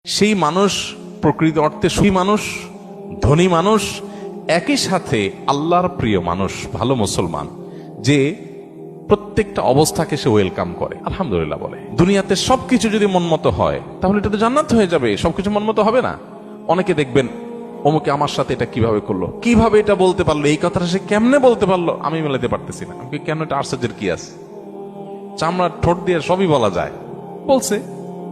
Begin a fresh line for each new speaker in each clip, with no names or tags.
সেই মানুষ প্রকৃত অর্থে সুখী মানুষ, ধনী মানুষ, একই সাথে আল্লাহর প্রিয় মানুষ, ভালো মুসলমান, যে প্রত্যেকটা অবস্থাকে সে ওয়েলকাম করে, আলহামদুলিল্লাহ বলে। দুনিয়াতে সবকিছু যদি মনমতো হয় তাহলে এটা তো জান্নাত হয়ে যাবে। সবকিছু মনমতো হবে না। অনেকে দেখবেন অমুকে আমার সাথে এটা কিভাবে করলো, কিভাবে এটা বলতে পারলো, এই কথাটা সে কেমনে বলতে পারলো, আমি মেলাতে পারতেছি না। আমি কেন, এটা আশ্চর্যের কি আছে? চামড়া ঠোঁট দিয়ে সবই বলা যায়, বলছে,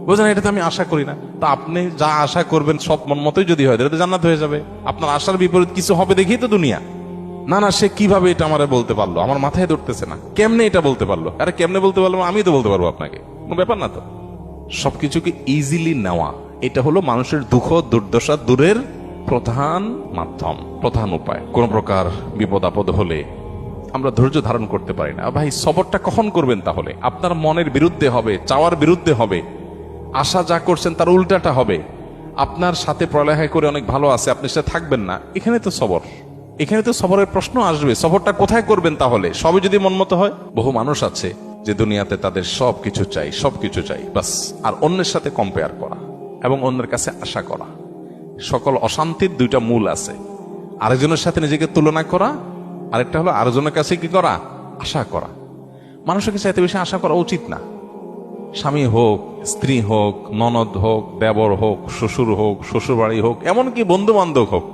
বুঝলেন? এটা তো আমি আশা করি না। তা আপনি যা আশা করবেন সব মন মতোই যদি হয়, এটা তো জান্নাত হয়ে যাবে। আপনার আশার বিপরীত কিছু হবে দেখেই তো দুনিয়া। না না, সে কিভাবে এটা আমারে বলতে পারলো, আমার মাথায় ধরতেছে না, কেমনে এটা বলতে পারলো। আরে কেমনে বলতে পারলো, আমি তো বলতে পারবো আপনাকে, কোনো ব্যাপার না তো। সবকিছুকে ইজিলি নেওয়া, এটা হলো মানুষের দুঃখ দুর্দশা দূরের প্রধান মাধ্যম, প্রধান উপায়। কোন প্রকার বিপদ আপদ হলে আমরা ধৈর্য ধারণ করতে পারি না। ভাই, সবরটা কখন করবেন? তাহলে আপনার মনের বিরুদ্ধে হবে, চাওয়ার বিরুদ্ধে হবে, আশা যা করছেন তার উল্টাটা হবে। আপনার সাথে পড়ালেখা করে অনেক ভালো আছে, আপনি সাথে থাকবেন না, এখানে তো সবর, এখানে তো সবরের প্রশ্ন আসবে। সবরটা কোথায় করবেন তাহলে? সবই যদি মনমতো হয়। বহু মানুষ আছে যে দুনিয়াতে তাদের সবকিছু চাই, সবকিছু চাই, বাস, আর অন্যের সাথে কম্পেয়ার করা এবং অন্যের কাছে আশা করা। সকল অশান্তির দুইটা মূল আছে, আরেকজনের সাথে নিজেকে তুলনা করা, আরেকটা হলো আরেকজনের কাছে কি করা, আশা করা। মানুষের কাছে এত বেশি আশা করা উচিত না। স্বামী হোক, স্ত্রী হোক, ননদ হোক, দেবর হোক, শ্বশুর হোক, শ্বশুর বাড়ি হোক, এমনকি বন্ধু বান্ধব হোক,